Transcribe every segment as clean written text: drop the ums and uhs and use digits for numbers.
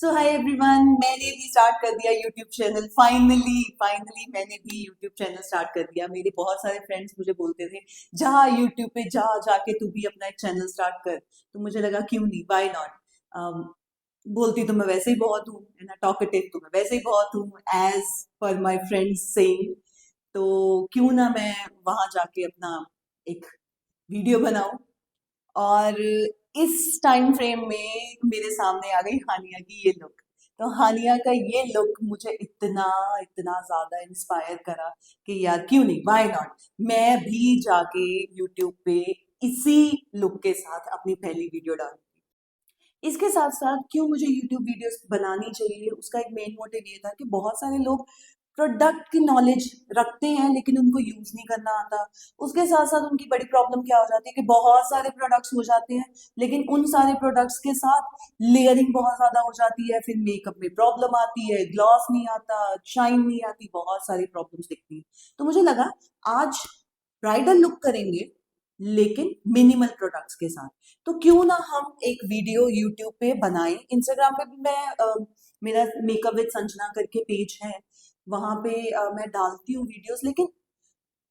सो hi everyone, मैंने भी start कर दिया यूट्यूब चैनल। फाइनली फाइनली मैंने भी यूट्यूब चैनल स्टार्ट कर दिया। मेरे बहुत सारे फ्रेंड्स मुझे बोलते थे जा यूट्यूब पे जा, जाके तू भी अपना एक चैनल स्टार्ट कर। तो मुझे लगा क्यों नहीं, व्हाई नॉट। बोलती तो मैं वैसे ही बहुत हूँ, है ना, टॉकेटिव तो मैं वैसे ही बहुत हूँ, as per my friends saying. तो क्यों ना मैं वहां जाके अपना एक वीडियो बनाऊं। और इस टाइम फ्रेम में मेरे सामने आ गई हानिया की ये लुक। तो हानिया का ये लुक मुझे इतना इतना ज्यादा इंस्पायर करा कि यार क्यों नहीं, व्हाई नॉट, मैं भी जाके यूट्यूब पे इसी लुक के साथ अपनी पहली वीडियो डालूंगी। इसके साथ साथ क्यों मुझे यूट्यूब वीडियोस बनानी चाहिए, उसका एक मेन मोटिव ये था कि बहुत सारे लोग प्रोडक्ट की नॉलेज रखते हैं लेकिन उनको यूज नहीं करना आता। उसके साथ साथ उनकी बड़ी प्रॉब्लम क्या हो जाती है कि बहुत सारे प्रोडक्ट्स हो जाते हैं लेकिन उन सारे प्रोडक्ट्स के साथ लेयरिंग बहुत ज्यादा हो जाती है, फिर मेकअप में प्रॉब्लम आती है, ग्लॉस नहीं आता, शाइन नहीं आती, बहुत सारी प्रॉब्लम्स दिखती हैं। तो मुझे लगा आज ब्राइडल लुक करेंगे लेकिन मिनिमल प्रोडक्ट्स के साथ। तो क्यों ना हम एक वीडियो यूट्यूब पे बनाएं। इंस्टाग्राम पे भी मेरा मेकअप विद संजना करके पेज है, वहां पे मैं डालती हूँ वीडियोस। लेकिन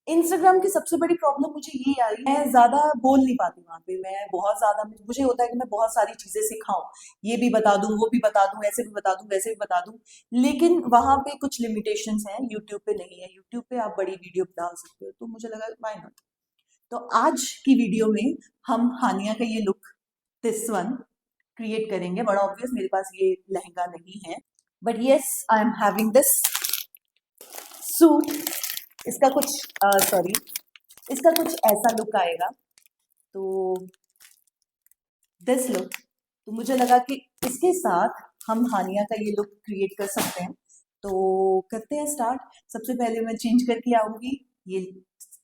इंस्टाग्राम की सबसे बड़ी प्रॉब्लम मुझे ये आई, मैं ज्यादा बोल नहीं पाती वहां पे। मैं बहुत ज्यादा, मुझे होता है कि मैं बहुत सारी चीजें सिखाऊं, ये भी बता दूं, वो भी बता दूं, ऐसे भी बता दूं, वैसे भी बता दूं। लेकिन वहां पे कुछ लिमिटेशंस हैं, यूट्यूब पे नहीं है। यूट्यूब पे आप बड़ी वीडियो डाल सकते हो, तो मुझे लगा व्हाई नॉट। तो आज की वीडियो में हम हानिया का ये लुक, दिस वन, क्रिएट करेंगे। बड़ा ऑब्वियस मेरे पास ये लहंगा नहीं है, but yes I am having this suit. इसका कुछ सॉरी, इसका कुछ ऐसा लुक आएगा। तो दिस लुक, तो मुझे लगा कि इसके साथ हम हानिया का ये लुक क्रिएट कर सकते हैं। तो करते हैं स्टार्ट। सबसे पहले मैं चेंज करके आऊंगी, ये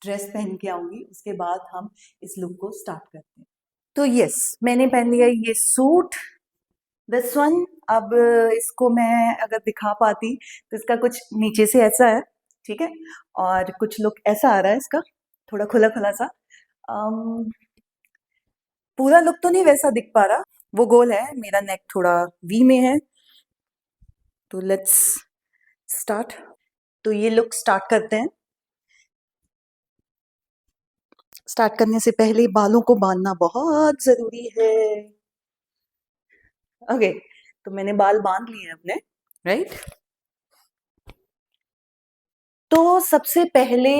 ड्रेस पहन के आऊंगी, उसके बाद हम इस लुक को स्टार्ट करते हैं। तो यस, मैंने पहन लिया ये सूट, दिस वन। अब इसको मैं अगर दिखा पाती तो इसका कुछ नीचे से ऐसा है, ठीक है, और कुछ लुक ऐसा आ रहा है इसका, थोड़ा खुला खुला सा। अम, पूरा लुक तो नहीं वैसा दिख पा रहा, वो गोल है, मेरा नेक थोड़ा वी में है। तो लेट्स स्टार्ट। तो ये लुक स्टार्ट करते हैं। स्टार्ट करने से पहले बालों को बांधना बहुत जरूरी है। ओके, तो मैंने बाल बांध लिए अपने, राइट। तो सबसे पहले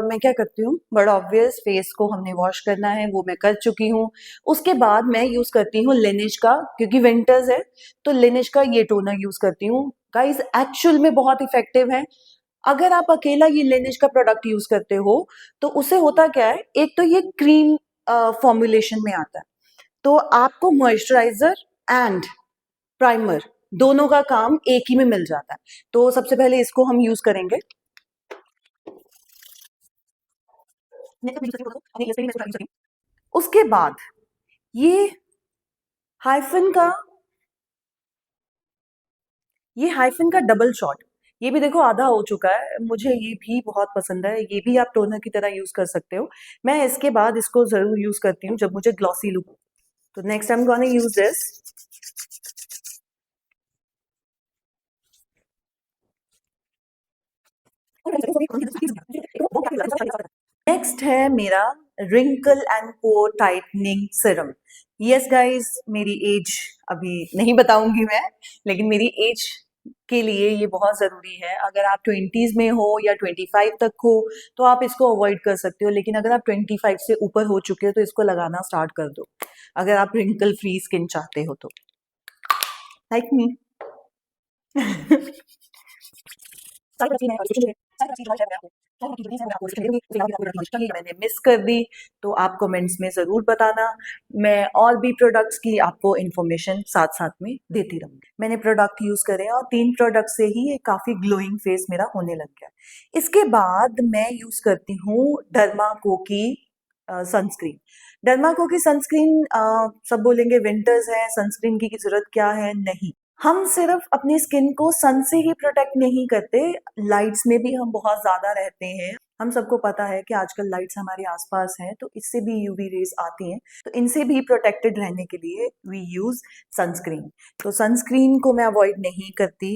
मैं क्या करती हूँ, बड़ा ऑब्वियस, फेस को हमने वॉश करना है, वो मैं कर चुकी हूँ। उसके बाद मैं यूज करती हूँ लिनेज का, क्योंकि विंटर्स है तो लिनेज का ये टोनर यूज करती हूँ। गाइस एक्चुअल में बहुत इफेक्टिव है। अगर आप अकेला ये लिनेज का प्रोडक्ट यूज करते हो तो उससे होता क्या है, एक तो ये क्रीम फॉर्मुलेशन में आता है, तो आपको मॉइस्चराइजर एंड प्राइमर दोनों का काम एक ही में मिल जाता है। तो सबसे पहले इसको हम यूज करेंगे। उसके बाद ये हाइफन का डबल शॉट, ये भी देखो आधा हो चुका है, मुझे ये भी बहुत पसंद है। ये भी आप टोनर की तरह यूज कर सकते हो। मैं इसके बाद इसको जरूर यूज करती हूँ जब मुझे ग्लॉसी लुक। तो next I am gonna use this. Next है मेरा wrinkle and pore tightening serum. Yes guys, मेरी एज अभी नहीं बताऊंगी मैं, लेकिन मेरी एज के लिए ये बहुत जरूरी है। अगर आप 20s में हो या 25 तक हो तो आप इसको अवॉइड कर सकते हो, लेकिन अगर आप 25 से ऊपर हो चुके हो तो इसको लगाना स्टार्ट कर दो, अगर आप रिंकल फ्री स्किन चाहते हो तो, लाइक मी। मैंने मिस कर दी तो आप कमेंट्स में जरूर बताना। मैं और भी प्रोडक्ट्स की आपको इन्फॉर्मेशन साथ साथ में देती रहूंगी। मैंने प्रोडक्ट यूज करे और 3 प्रोडक्ट से ही ये काफी ग्लोइंग फेस मेरा होने लग गया। इसके बाद मैं यूज करती हूँ डर्माको की सनस्क्रीन। डर्माको की सनस्क्रीन, सब बोलेंगे विंटर्स है, सनस्क्रीन की जरूरत क्या है, नहीं। हम सिर्फ अपनी स्किन को सन से ही प्रोटेक्ट नहीं करते, लाइट्स में भी हम बहुत ज्यादा रहते हैं। हम सबको पता है कि आजकल लाइट्स हमारे आसपास हैं, तो इससे भी यूवी रेज आती हैं, तो इनसे भी प्रोटेक्टेड रहने के लिए वी यूज सनस्क्रीन। तो सनस्क्रीन को मैं अवॉइड नहीं करती।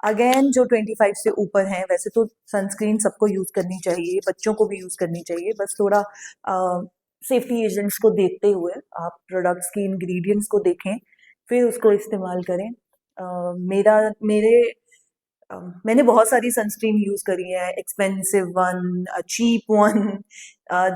अगेन जो 25 से ऊपर हैं, वैसे तो सनस्क्रीन सबको यूज करनी चाहिए, बच्चों को भी यूज करनी चाहिए, बस थोड़ा सेफ्टी एजेंट्स को देखते हुए आप प्रोडक्ट्स की इंग्रेडिएंट्स को देखें, फिर उसको इस्तेमाल करें। मेरा मेरे मैंने बहुत सारी सनस्क्रीन यूज करी है, एक्सपेंसिव वन, चीप वन,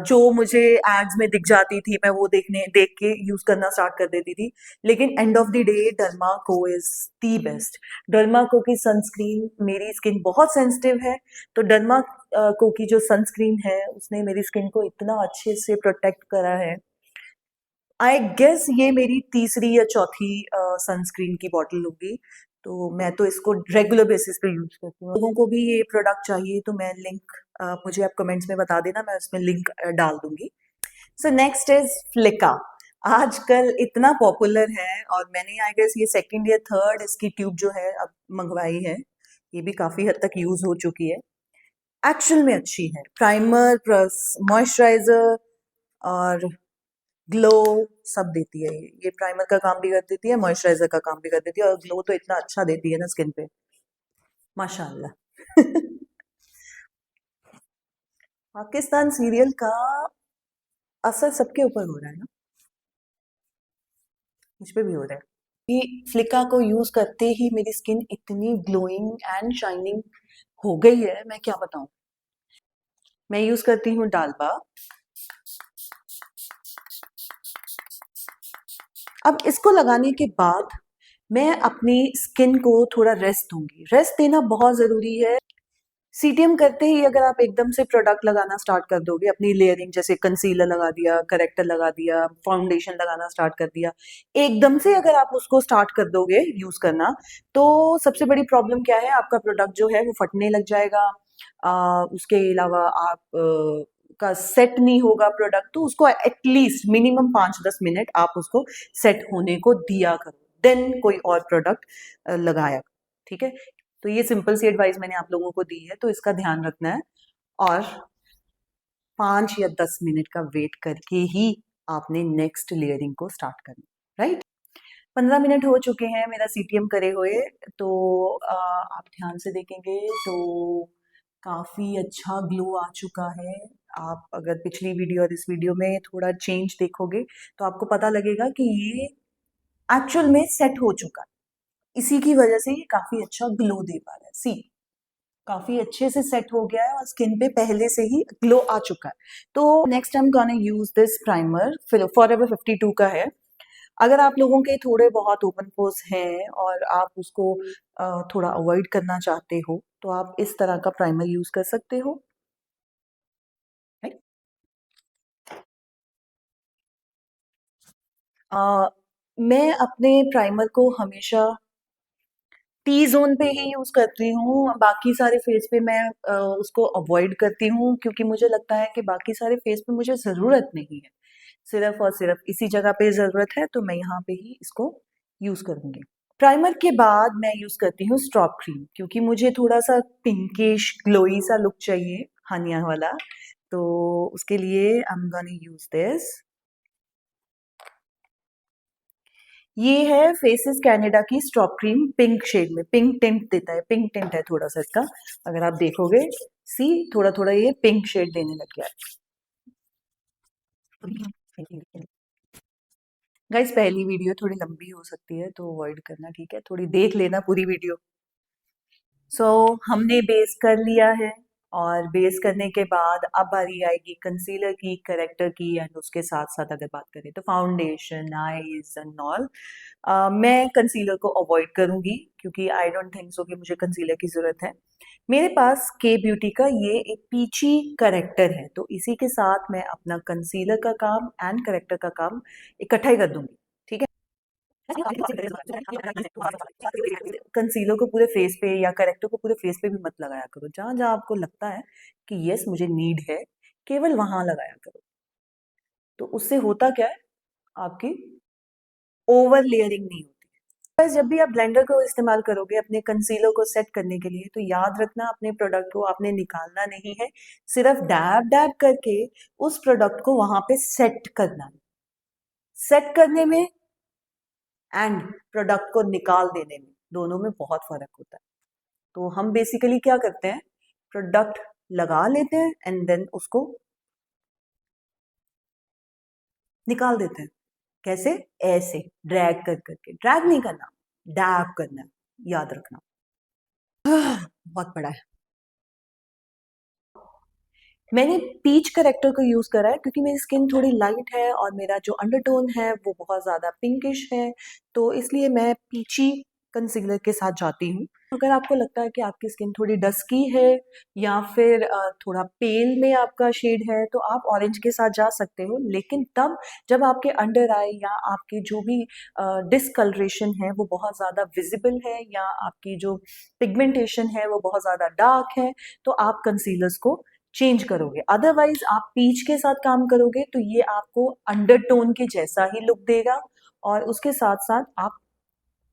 जो मुझे एड्स में दिख जाती थी मैं वो देख के यूज करना स्टार्ट कर देती थी। लेकिन end of the day derma को इज दी बेस्ट। डर्मा को की सनस्क्रीन, मेरी स्किन बहुत सेंसिटिव है, तो डर्मा को की जो सनस्क्रीन है उसने मेरी स्किन को इतना अच्छे से प्रोटेक्ट करा है। आई गेस ये मेरी तीसरी या चौथी सनस्क्रीन की बॉटल होगी, तो मैं तो इसको रेगुलर बेसिस पे यूज करती हूँ। लोगों को भी ये प्रोडक्ट चाहिए तो मैं लिंक मुझे आप कमेंट्स में बता देना, मैं उसमें लिंक डाल दूंगी। सो नेक्स्ट इज फ्लिका। आजकल इतना पॉपुलर है, और मैंने आई गेस ये सेकंड या थर्ड इसकी ट्यूब जो है अब मंगवाई है, ये भी काफी हद तक यूज हो चुकी है। एक्चुअल में अच्छी है, प्राइमर प्लस मॉइस्चराइजर और ग्लो सब देती है। ये प्राइमर का काम भी कर देती है, मॉइस्चराइजर का काम भी कर देती है, और ग्लो तो इतना अच्छा देती है ना स्किन पे, माशाल्लाह। पाकिस्तान सीरियल का असर सबके ऊपर हो रहा है ना, मुझ पे भी हो रहा है। ये फ्लिका को यूज करते ही मेरी स्किन इतनी ग्लोइंग एंड शाइनिंग हो गई है, मैं क्या बताऊं। मैं यूज करती हूँ डालबा। अब इसको लगाने के बाद मैं अपनी स्किन को थोड़ा रेस्ट दूंगी। रेस्ट देना बहुत जरूरी है। सीटीएम करते ही अगर आप एकदम से प्रोडक्ट लगाना स्टार्ट कर दोगे, अपनी लेयरिंग जैसे कंसीलर लगा दिया, करेक्टर लगा दिया, फाउंडेशन लगाना स्टार्ट कर दिया, एकदम से अगर आप उसको स्टार्ट कर दोगे यूज करना, तो सबसे बड़ी प्रॉब्लम क्या है, आपका प्रोडक्ट जो है वो फटने लग जाएगा। उसके अलावा आप का सेट नहीं होगा प्रोडक्ट, तो उसको एटलीस्ट मिनिमम 5-10 मिनट आप उसको सेट होने को दिया करो, देन कोई और प्रोडक्ट लगाया करो, ठीक है। तो ये सिंपल सी एडवाइस मैंने आप लोगों को दी है, तो इसका ध्यान रखना है, और 5 या 10 मिनट का वेट करके ही आपने नेक्स्ट लेयरिंग को स्टार्ट करना, राइट। 15 मिनट हो चुके हैं मेरा सीटीएम करे हुए, तो आप ध्यान से देखेंगे तो काफी अच्छा ग्लो आ चुका है। आप अगर पिछली वीडियो और इस वीडियो में थोड़ा चेंज देखोगे, तो आपको पता लगेगा कि ये एक्चुअल में सेट हो चुका है, इसी की वजह से ये काफी अच्छा ग्लो दे पा रहा है। सी, काफी अच्छे से सेट हो गया है और स्किन पे पहले से ही ग्लो आ चुका है। तो next I am gonna use this primer, forever 52 का है। अगर आप लोगों के थोड़े बहुत ओपन पोर्स हैं और आप उसको थोड़ा अवॉइड करना चाहते हो, तो आप इस तरह का प्राइमर यूज कर सकते हो, राइट। मैं अपने प्राइमर को हमेशा टी जोन पे ही यूज करती हूँ, बाकी सारे फेस पे मैं उसको अवॉइड करती हूँ, क्योंकि मुझे लगता है कि बाकी सारे फेस पे मुझे जरूरत नहीं है, सिर्फ और सिर्फ इसी जगह पे जरूरत है, तो मैं यहाँ पे ही इसको यूज करूंगी। प्राइमर के बाद मैं यूज करती हूँ स्ट्रॉप क्रीम, क्योंकि मुझे थोड़ा सा पिंकिश ग्लोई सा लुक चाहिए, हानिया वाला, तो उसके लिए आई एम गोना यूज दिस। ये है फेसेस कनाडा की स्ट्रॉप क्रीम, पिंक शेड में, पिंक टिंट देता है, पिंक टिंट है थोड़ा सा इसका, अगर आप देखोगे, सी थोड़ा थोड़ा ये पिंक शेड देने लग गया है। गाइस पहली वीडियो थोड़ी लंबी हो सकती है, तो अवॉइड करना, ठीक है, थोड़ी देख लेना पूरी वीडियो। सो हमने बेस कर लिया है, और बेस करने के बाद अब बारी आएगी कंसीलर की, करेक्टर की, एंड उसके साथ साथ अगर बात करें तो फाउंडेशन, आईज एंड ऑल। मैं कंसीलर को अवॉइड करूंगी, क्योंकि आई डोंट थिंक सो कि मुझे कंसीलर की जरूरत है। मेरे पास के ब्यूटी का ये एक पीची करेक्टर है, तो इसी के साथ मैं अपना कंसीलर का काम एंड करेक्टर का काम इकट्ठा ही कर दूंगी, ठीक है। कंसीलर को पूरे फेस पे या करेक्टर को पूरे फेस पे भी मत लगाया करो, जहां जहां आपको लगता है कि यस मुझे नीड है, केवल वहां लगाया करो। तो उससे होता क्या है, आपकी ओवर लेयरिंग नहीं होती, बस जब भी आप ब्लेंडर को इस्तेमाल करोगे अपने कंसीलर को सेट करने के लिए, तो याद रखना अपने प्रोडक्ट को आपने निकालना नहीं है, सिर्फ डैब डैब करके उस प्रोडक्ट को वहां पे सेट करना है। सेट करने में एंड प्रोडक्ट को निकाल देने में, दोनों में बहुत फर्क होता है। तो हम बेसिकली क्या करते हैं, प्रोडक्ट लगा लेते हैं एंड देन उसको निकाल देते हैं। कैसे? ऐसे ड्रैग कर करके, ड्रैग नहीं करना, डैब करना है, याद रखना। बहुत बड़ा है। मैंने पीच करेक्टर को यूज करा है क्योंकि मेरी स्किन थोड़ी लाइट है और मेरा जो अंडरटोन है वो बहुत ज्यादा पिंकिश है, तो इसलिए मैं पीची कंसीलर के साथ जाती हूँ। अगर आपको लगता है कि आपकी स्किन थोड़ी डस्की है या फिर थोड़ा पेल में आपका शेड है, तो आप ऑरेंज के साथ जा सकते हो, लेकिन तब जब आपके अंडर आई या आपकी जो भी डिसकलरेशन है वो बहुत ज्यादा विजिबल है या आपकी जो पिगमेंटेशन है वो बहुत ज्यादा डार्क है, तो आप कंसीलर्स को चेंज करोगे। अदरवाइज आप पीच के साथ काम करोगे तो ये आपको अंडरटोन के जैसा ही लुक देगा और उसके साथ साथ आप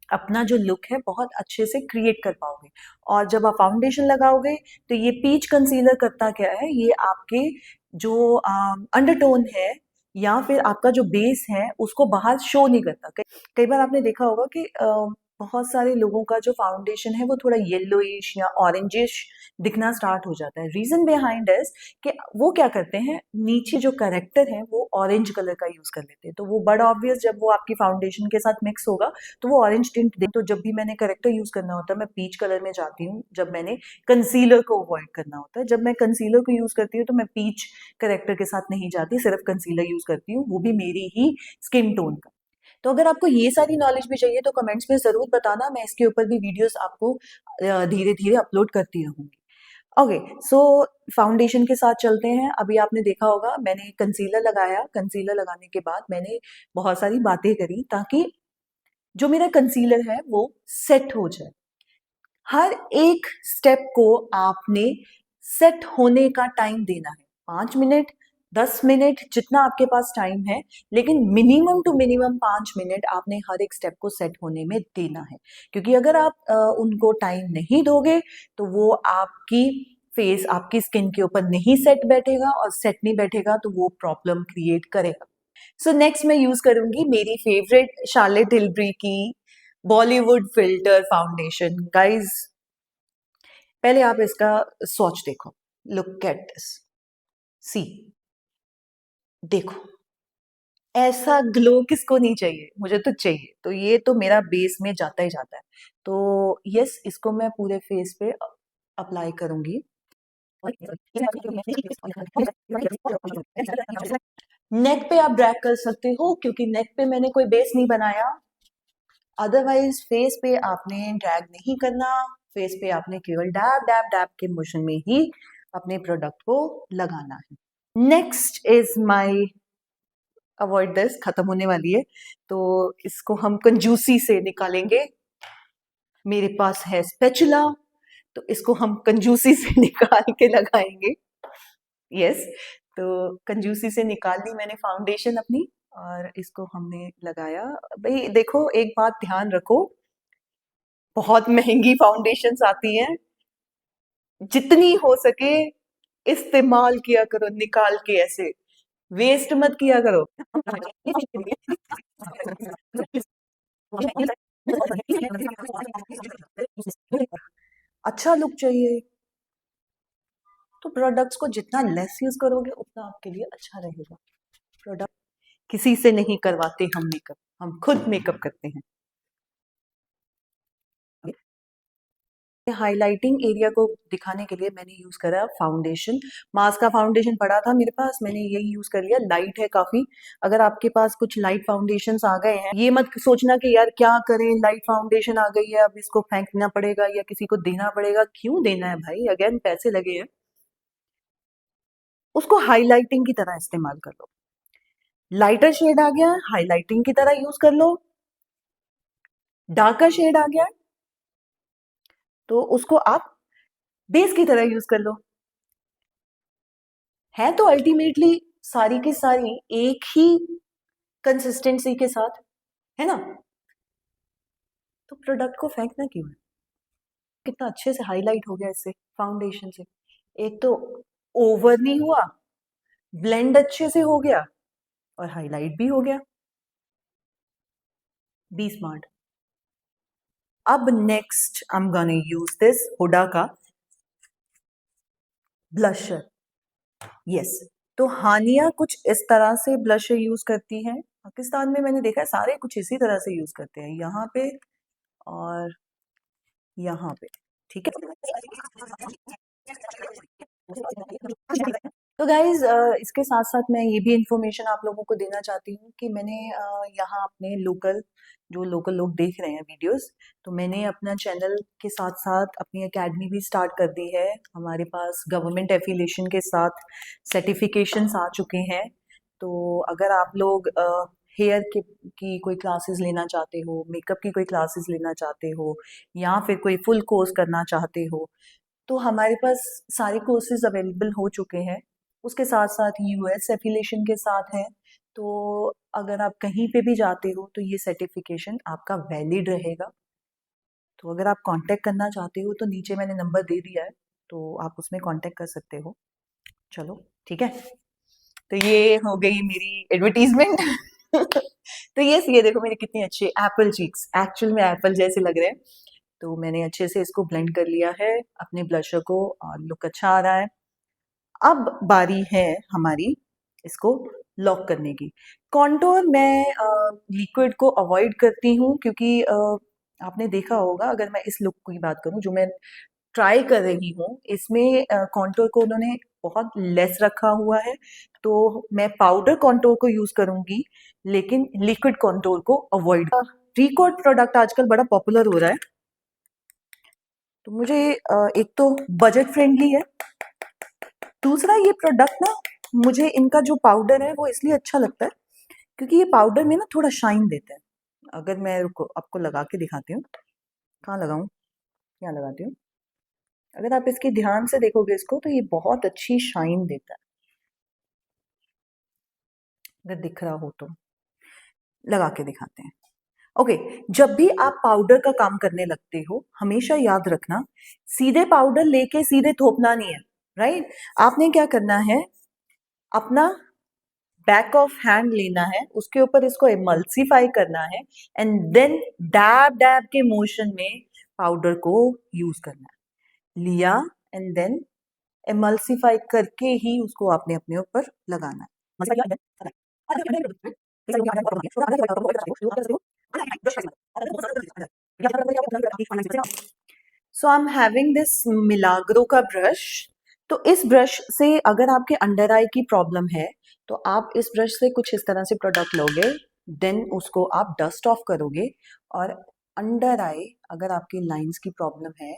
अपना जो लुक है बहुत अच्छे से क्रिएट कर पाओगे। और जब आप फाउंडेशन लगाओगे तो ये पीच कंसीलर करता क्या है, ये आपके जो अंडरटोन है या फिर आपका जो बेस है उसको बाहर शो नहीं करता। कई बार आपने देखा होगा कि बहुत सारे लोगों का जो फाउंडेशन है वो थोड़ा येलोइश या ऑरेंजिश दिखना स्टार्ट हो जाता है। रीजन बिहाइंड इज कि वो क्या करते हैं, नीचे जो करेक्टर है वो ऑरेंज कलर का यूज कर लेते हैं, तो वो बड़ा ऑब्वियस जब वो आपकी फाउंडेशन के साथ मिक्स होगा तो वो ऑरेंज टिंट दे। तो जब भी मैंने करेक्टर यूज करना होता है मैं पीच कलर में जाती हूँ, जब मैंने कंसीलर को अवॉइड करना होता है। जब मैं कंसीलर को यूज करती हूँ तो मैं पीच करेक्टर के साथ नहीं जाती, सिर्फ कंसीलर यूज करती हूँ, वो भी मेरी ही स्किन टोन का। तो अगर आपको ये सारी नॉलेज भी चाहिए तो कमेंट्स में जरूर बताना, मैं इसके ऊपर भी वीडियोस आपको धीरे धीरे अपलोड करती रहूंगी। ओके, सो फाउंडेशन के साथ चलते हैं। अभी आपने देखा होगा मैंने कंसीलर लगाया, कंसीलर लगाने के बाद मैंने बहुत सारी बातें करी ताकि जो मेरा कंसीलर है वो सेट हो जाए। हर एक स्टेप को आपने सेट होने का टाइम देना है, 5 मिनट, 10 मिनट, जितना आपके पास टाइम है, लेकिन मिनिमम टू मिनिमम 5 मिनट आपने हर एक स्टेप को सेट होने में देना है। क्योंकि अगर आप उनको टाइम नहीं दोगे तो वो आपकी फेस, आपकी स्किन के ऊपर नहीं सेट बैठेगा और सेट नहीं बैठेगा तो वो प्रॉब्लम क्रिएट करेगा। सो नेक्स्ट मैं यूज करूंगी मेरी फेवरेट शार्लेट टिल्बरी की बॉलीवुड फिल्टर फाउंडेशन। गाइज पहले आप इसका स्वॉच देखो, लुक एट दिस, सी, देखो ऐसा ग्लो किसको नहीं चाहिए, मुझे तो चाहिए। तो ये तो मेरा बेस में जाता ही जाता है। तो यस, इसको मैं पूरे फेस पे अप्लाई करूंगी। नेक पे आप ड्रैग कर सकते हो क्योंकि नेक पे मैंने कोई बेस नहीं बनाया। अदरवाइज फेस पे आपने ड्रैग नहीं करना, फेस पे आपने केवल डैब डैब डैब के मोशन में ही अपने प्रोडक्ट को लगाना है। Next is my, avoid this, खत्म होने वाली है तो इसको हम कंजूसी से निकालेंगे। मेरे पास है स्पैचुला, तो इसको हम कंजूसी से निकाल के लगाएंगे। यस, तो कंजूसी से निकाल ली मैंने फाउंडेशन अपनी और इसको हमने लगाया। भाई देखो, एक बात ध्यान रखो, बहुत महंगी फाउंडेशंस आती हैं, जितनी हो सके इस्तेमाल किया करो, निकाल के ऐसे वेस्ट मत किया करो। अच्छा लुक चाहिए तो प्रोडक्ट्स को जितना लेस यूज करोगे उतना आपके लिए अच्छा रहेगा। प्रोडक्ट किसी से नहीं करवाते हम मेकअप, हम खुद मेकअप करते हैं। हाइलाइटिंग एरिया को दिखाने के लिए मैंने यूज करा फाउंडेशन। मास्क का फाउंडेशन पड़ा था मेरे पास, मैंने यही यूज कर लिया, लाइट है काफी। अगर आपके पास कुछ लाइट फाउंडेशंस आ गए हैं, ये मत सोचना कि यार क्या करें, लाइट फाउंडेशन आ गई है अब इसको फेंकना पड़ेगा या किसी को देना पड़ेगा। क्यों देना है भाई, अगेन पैसे लगे हैं। उसको हाईलाइटिंग की तरह इस्तेमाल कर लो। लाइटर शेड आ गया, हाईलाइटिंग की तरह यूज कर लो। डार्कर शेड आ गया तो उसको आप बेस की तरह यूज कर लो। है तो अल्टीमेटली सारी की सारी एक ही कंसिस्टेंसी के साथ, है ना। तो प्रोडक्ट को फेंकना क्यों है? कितना अच्छे से हाईलाइट हो गया इससे, फाउंडेशन से। एक तो ओवर नहीं हुआ, ब्लेंड अच्छे से हो गया और हाईलाइट भी हो गया। Be smart. अब next I am gonna use this Huda का ब्लशर। यस, तो हानिया कुछ इस तरह से ब्लशर यूज करती है। पाकिस्तान में मैंने देखा है सारे कुछ इसी तरह से यूज करते हैं, यहाँ पे और यहाँ पे। ठीक है। तो गाइज इसके साथ साथ मैं ये भी इंफॉर्मेशन आप लोगों को देना चाहती हूँ कि मैंने यहाँ अपने लोकल जो लोकल लोग देख रहे हैं वीडियोस, तो मैंने अपना चैनल के साथ साथ अपनी एकेडमी भी स्टार्ट कर दी है। हमारे पास गवर्नमेंट एफिलिएशन के साथ सर्टिफिकेशंस आ चुके हैं। तो अगर आप लोग हेयर की कोई क्लासेस लेना चाहते हो, मेकअप की कोई क्लासेस लेना चाहते हो, या फिर कोई फुल कोर्स करना चाहते हो, तो हमारे पास सारे कोर्सेज अवेलेबल हो चुके हैं। उसके साथ साथ यूएस एफिलिएशन के साथ है। तो अगर आप कहीं पे भी जाते हो तो ये सर्टिफिकेशन आपका वैलिड रहेगा। तो अगर आप कांटेक्ट करना चाहते हो तो नीचे मैंने नंबर दे दिया है, तो आप उसमें कांटेक्ट कर सकते हो। चलो ठीक है, तो ये हो गई मेरी एडवर्टीजमेंट। तो ये देखो मेरे कितने अच्छे एप्पल चीक्स, एक्चुअल में एप्पल जैसे लग रहे हैं। तो मैंने अच्छे से इसको ब्लेंड कर लिया है अपने ब्लशर को और लुक अच्छा आ रहा है। अब बारी है हमारी इसको लॉक करने की। कॉन्टोर मैं लिक्विड को अवॉइड करती हूँ क्योंकि आपने देखा होगा, अगर मैं इस लुक की बात करूँ जो मैं ट्राई कर रही हूँ, इसमें कॉन्टोर को उन्होंने बहुत लेस रखा हुआ है। तो मैं पाउडर कॉन्टोर को यूज करूंगी लेकिन लिक्विड कॉन्टोर को अवॉइड। प्रीकोट प्रोडक्ट आजकल बड़ा पॉपुलर हो रहा है, तो मुझे एक तो बजट फ्रेंडली है, दूसरा ये प्रोडक्ट ना मुझे इनका जो पाउडर है वो इसलिए अच्छा लगता है क्योंकि ये पाउडर में ना थोड़ा शाइन देता है। अगर मैं रुको आपको लगा के दिखाती हूँ, कहाँ लगाऊं, क्या लगाती हूँ। अगर आप इसकी ध्यान से देखोगे इसको तो ये बहुत अच्छी शाइन देता है, अगर दिख रहा हो तो लगा के दिखाते हैं। ओके, जब भी आप पाउडर का काम करने लगते हो हमेशा याद रखना सीधे पाउडर लेके सीधे थोपना नहीं है, राइट। आपने क्या करना है, अपना बैक ऑफ हैंड लेना है, उसके ऊपर इसको इमल्सिफाई करना है एंड देन डैब डैब के मोशन में पाउडर को यूज करना है। लिया एंड देन इमल्सिफाई करके ही उसको आपने अपने ऊपर लगाना है। So I am having this Milagrow का ब्रश। तो इस ब्रश से अगर आपके अंडर आई की प्रॉब्लम है तो आप इस ब्रश से कुछ इस तरह से प्रोडक्ट लोगे, देन उसको आप डस्ट ऑफ करोगे और अंडर आई अगर आपकी लाइंस की प्रॉब्लम है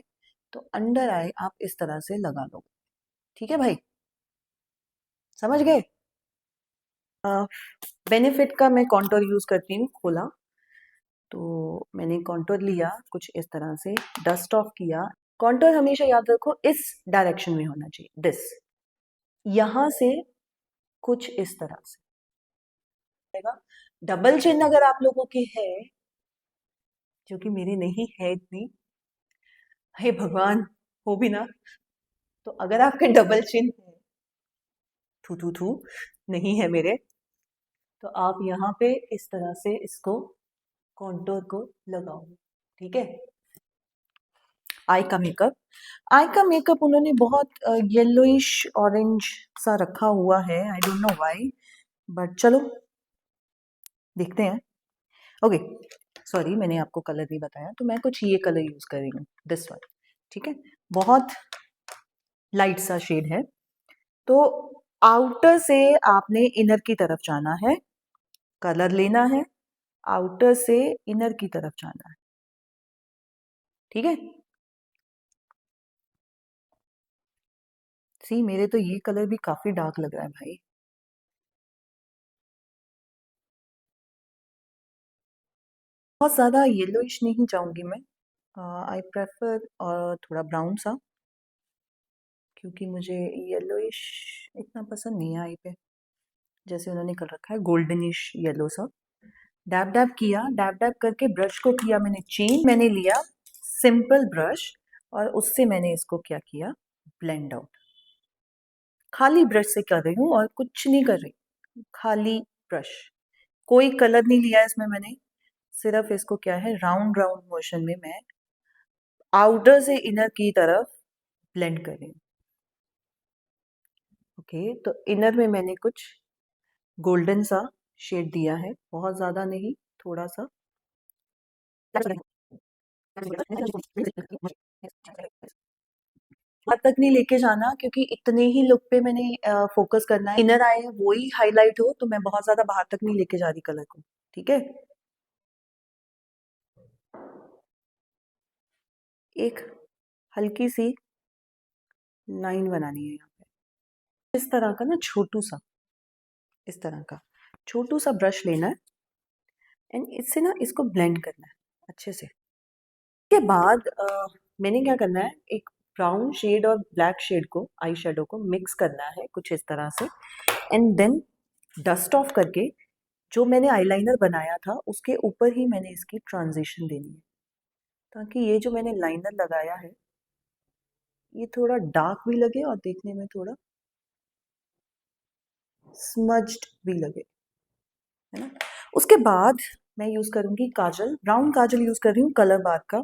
तो अंडर आई आप इस तरह से लगा लो। ठीक है भाई, समझ गए। बेनिफिट का मैं कॉन्टोर यूज करती हूँ खोला, तो मैंने कॉन्टोर लिया कुछ इस तरह से, डस्ट ऑफ किया। कॉन्टोर हमेशा याद रखो इस डायरेक्शन में होना चाहिए, दिस, यहां से कुछ इस तरह से। डबल चिन अगर आप लोगों के है, जो कि मेरे नहीं है इतनी, हे भगवान, हो भी ना, तो अगर आपके डबल चिन है, थू थू थू, नहीं है मेरे, तो आप यहाँ पे इस तरह से इसको कॉन्टोर को लगाओ। ठीक है। आई का मेकअप, आई का मेकअप उन्होंने बहुत येलोइश ऑरेंज सा रखा हुआ है, I don't know why, but चलो देखते हैं। ओके, सॉरी मैंने आपको कलर नहीं बताया, तो मैं कुछ ये कलर यूज कर रही हूँ, दिस वन। ठीक है, बहुत लाइट सा शेड है। तो आउटर से आपने इनर की तरफ जाना है, कलर लेना है, आउटर से इनर की तरफ जाना है। ठीक है, सी मेरे तो ये कलर भी काफी डार्क लग रहा है भाई। बहुत ज्यादा येलोइश नहीं चाहूंगी मैं, आई प्रेफर थोड़ा ब्राउन सा, क्योंकि मुझे येलोइश इतना पसंद नहीं है आई पे, जैसे उन्होंने कर रखा है गोल्डनिश येलो सा। डैब डैब किया, डैब डैब करके ब्रश को किया मैंने चेंज, मैंने लिया सिंपल ब्रश और उससे मैंने इसको क्या किया, ब्लेंड आउट। खाली ब्रश से कर रही हूँ और कुछ नहीं कर रही, खाली ब्रश, कोई कलर नहीं लिया इसमें मैंने, सिर्फ इसको क्या है राउंड राउंड मोशन में मैं आउटर से इनर की तरफ ब्लेंड कर रही हूँ। ओके, तो इनर में मैंने कुछ गोल्डन सा शेड दिया है, बहुत ज्यादा नहीं, थोड़ा सा। वहां तक नहीं लेके जाना क्योंकि इतने ही लुक पे मैंने फोकस करना है, इनर आए वो ही हाईलाइट हो, तो मैं बहुत ज्यादा बाहर तक नहीं लेके जा रही कलर को, ठीक है। एक हल्की सी लाइन बनानी है यहाँ पे, इस तरह का ना छोटू सा, इस तरह का छोटू सा ब्रश लेना है एंड इससे ना इसको ब्लेंड करना है अच्छे से। के बाद मैंने क्या करना है, एक ब्राउन शेड और ब्लैक शेड को, आई शेडो को मिक्स करना है कुछ इस तरह से, एंड देन डस्ट ऑफ करके जो मैंने आईलाइनर बनाया था उसके ऊपर ही मैंने इसकी ट्रांजिशन देनी है, ताकि ये जो मैंने लाइनर लगाया है ये थोड़ा डार्क भी लगे और देखने में थोड़ा स्मज्ड भी लगे, है ना। उसके बाद मैं यूज करूंगी काजल, ब्राउन काजल यूज कर रही हूँ कलर बार का।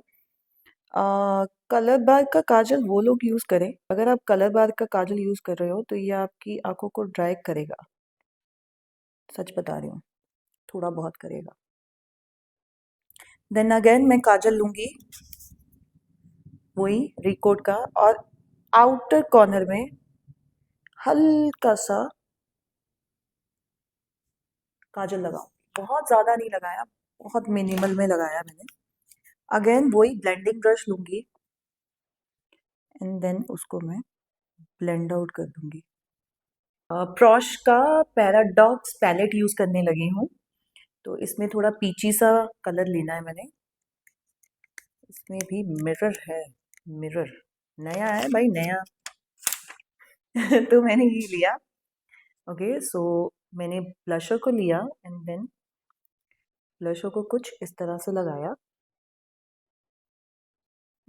कलर बार का काजल वो लोग यूज करें, अगर आप कलर बार का काजल यूज कर रहे हो तो ये आपकी आंखों को ड्राई करेगा, सच बता रही हूँ, थोड़ा बहुत करेगा। देन अगेन मैं काजल लूंगी वही रिकोट का, और आउटर कॉर्नर में हल्का सा काजल लगाऊं, बहुत ज्यादा नहीं लगाया, बहुत मिनिमल में लगाया मैंने। अगेन वही ब्लेंडिंग ब्रश लूंगी एंड देन उसको मैं ब्लेंड आउट कर दूंगी। प्रॉश का पैराडॉक्स पैलेट यूज करने लगी हूँ, तो इसमें थोड़ा पीची सा कलर लेना है मैंने, इसमें भी मिरर है, मिरर नया है भाई, नया। तो मैंने ये लिया। ओके, सो मैंने ब्लशर को लिया एंड देन ब्लशर को कुछ इस तरह से लगाया।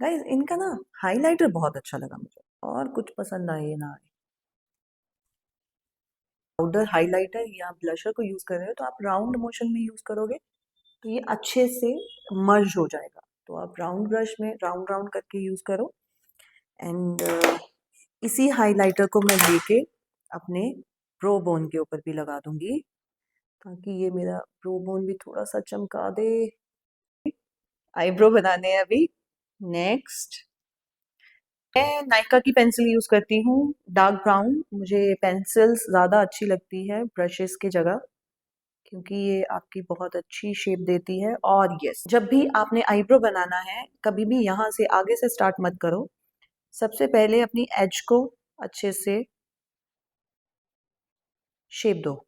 गाइस इनका ना हाइलाइटर बहुत अच्छा लगा मुझे, और कुछ पसंद आए ना आए। पाउडर हाइलाइटर या ब्लशर को यूज कर रहे हो तो आप राउंड मोशन में यूज करोगे तो ये अच्छे से मर्ज हो जाएगा, तो आप राउंड ब्रश में राउंड राउंड करके यूज करो। एंड इसी हाइलाइटर को मैं लेके अपने प्रो बोन के ऊपर भी लगा दूंगी, ताकि ये मेरा प्रो बोन भी थोड़ा सा चमका दे। आईब्रो बनाने हैं अभी। नेक्स्ट मैं नायका की पेंसिल यूज करती हूँ, डार्क ब्राउन, मुझे पेंसिल्स ज्यादा अच्छी लगती है ब्रशेस की जगह, क्योंकि ये आपकी बहुत अच्छी शेप देती है। और यस, जब भी आपने आईब्रो बनाना है कभी भी यहाँ से आगे से स्टार्ट मत करो, सबसे पहले अपनी एज को अच्छे से शेप दो।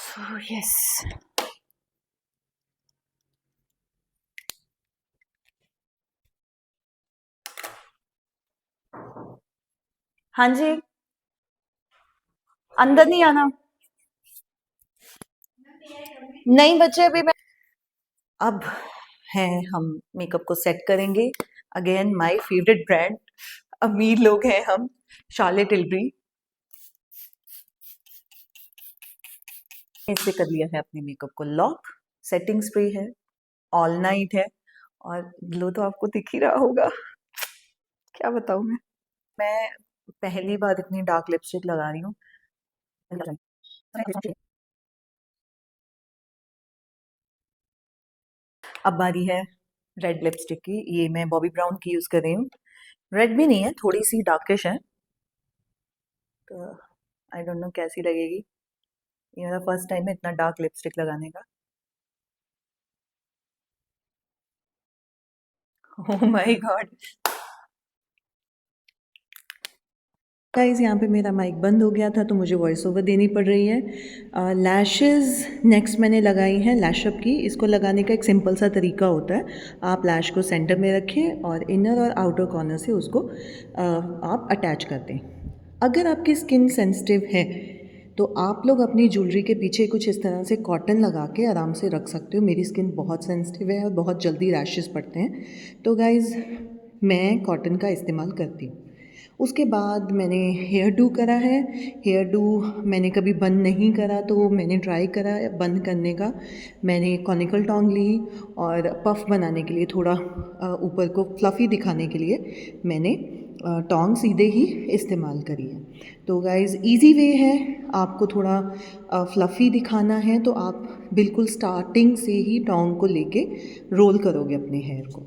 So, yes. हाँ जी, अंदर नहीं आना, नहीं बच्चे अभी मैं। अब है हम मेकअप को सेट करेंगे। अगेन माय फेवरेट ब्रांड, अमीर लोग हैं हम, शार्लेट टिलबरी। इससे कर लिया है अपने मेकअप को लॉक, सेटिंग स्प्रे है, ऑल नाइट है, और ग्लो तो आपको दिख ही रहा होगा, क्या बताऊं मैं पहली बार इतनी डार्क लिपस्टिक लगा रही हूँ। अब बारी है रेड लिपस्टिक की, ये मैं बॉबी ब्राउन की यूज कर रही हूँ, रेड भी नहीं है, थोड़ी सी डार्किश है, तो आई डोंट नो कैसी लगेगी, ये मेरा फर्स्ट टाइम है इतना डार्क लिपस्टिक लगाने का। ओह माय गॉड गाइस, यहाँ पे मेरा माइक बंद हो गया था तो मुझे वॉइस ओवर देनी पड़ रही है। लैशेज़ नेक्स्ट मैंने लगाई हैं लैशअप की। इसको लगाने का एक सिंपल सा तरीका होता है। आप लैश को सेंटर में रखें और इनर और आउटर कॉर्नर से उसको आप अटैच कर दें। अगर आपकी स्किन सेंसिटिव है तो आप लोग अपनी ज्वेलरी के पीछे कुछ इस तरह से कॉटन लगा के आराम से रख सकते हो। मेरी स्किन बहुत सेंसिटिव है और बहुत जल्दी रैशेस पड़ते हैं, तो गाइज़ मैं कॉटन का इस्तेमाल करती हूँ। उसके बाद मैंने हेयर डू करा है। हेयर डू मैंने कभी बंद नहीं करा तो मैंने ट्राई करा बंद करने का। मैंने कॉनिकल टोंग ली और पफ बनाने के लिए थोड़ा ऊपर को फ्लफ़ी दिखाने के लिए मैंने टोंग सीधे ही इस्तेमाल करी है। तो गाइज़ इजी वे है, आपको थोड़ा फ्लफ़ी दिखाना है तो आप बिल्कुल स्टार्टिंग से ही टोंग को लेके रोल करोगे अपने हेयर को।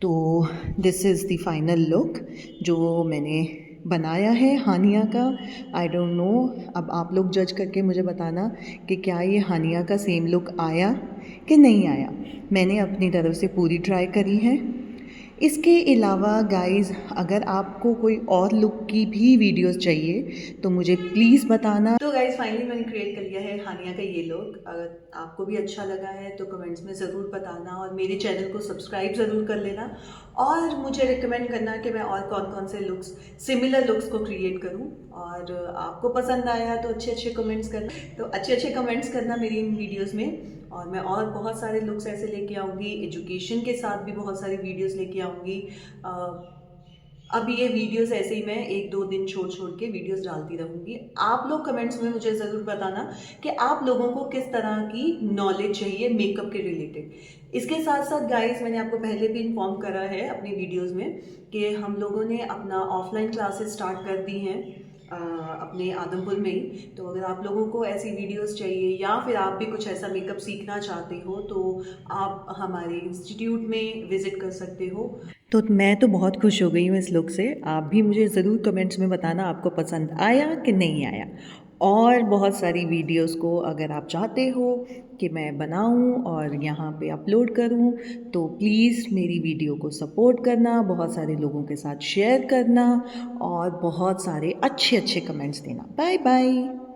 तो this is the final look जो मैंने बनाया है हानिया का। आई डोंट नो, अब आप लोग जज करके मुझे बताना कि क्या ये हानिया का सेम लुक आया कि नहीं आया। मैंने अपनी तरफ से पूरी ट्राई करी है। इसके अलावा गाइज़ अगर आपको कोई और लुक की भी वीडियोस चाहिए तो मुझे प्लीज़ बताना। तो गाइज़ फाइनली मैंने क्रिएट कर लिया है हानिया का ये लुक। अगर आपको भी अच्छा लगा है तो कमेंट्स में ज़रूर बताना और मेरे चैनल को सब्सक्राइब ज़रूर कर लेना और मुझे रिकमेंड करना कि मैं और कौन कौन से लुक्स सिमिलर लुक्स को क्रिएट करूं। और आपको पसंद आया तो अच्छे कमेंट्स करना, तो अच्छे कमेंट्स करना मेरी इन वीडियोज़ में। और मैं और बहुत सारे लुक्स ऐसे लेके आऊँगी, एजुकेशन के साथ भी बहुत सारी वीडियोस लेके आऊँगी। अब ये वीडियोस ऐसे ही मैं 1-2 दिन छोड़ के वीडियोस डालती रहूँगी। आप लोग कमेंट्स में मुझे ज़रूर बताना कि आप लोगों को किस तरह की नॉलेज चाहिए मेकअप के रिलेटेड। इसके साथ-साथ गाइस मैंने आपको पहले भी इन्फॉर्म करा है अपनी वीडियोस में कि हम लोगों ने अपना ऑफलाइन क्लासेस स्टार्ट कर दी हैं अपने आदमपुर में ही। तो अगर आप लोगों को ऐसी वीडियोस चाहिए या फिर आप भी कुछ ऐसा मेकअप सीखना चाहते हो तो आप हमारे इंस्टीट्यूट में विज़िट कर सकते हो। तो मैं तो बहुत खुश हो गई हूँ इस लुक से। आप भी मुझे ज़रूर कमेंट्स में बताना आपको पसंद आया कि नहीं आया। और बहुत सारी वीडियोस को अगर आप चाहते हो कि मैं बनाऊं और यहाँ पे अपलोड करूं तो प्लीज़ मेरी वीडियो को सपोर्ट करना, बहुत सारे लोगों के साथ शेयर करना और बहुत सारे अच्छे कमेंट्स देना। Bye bye.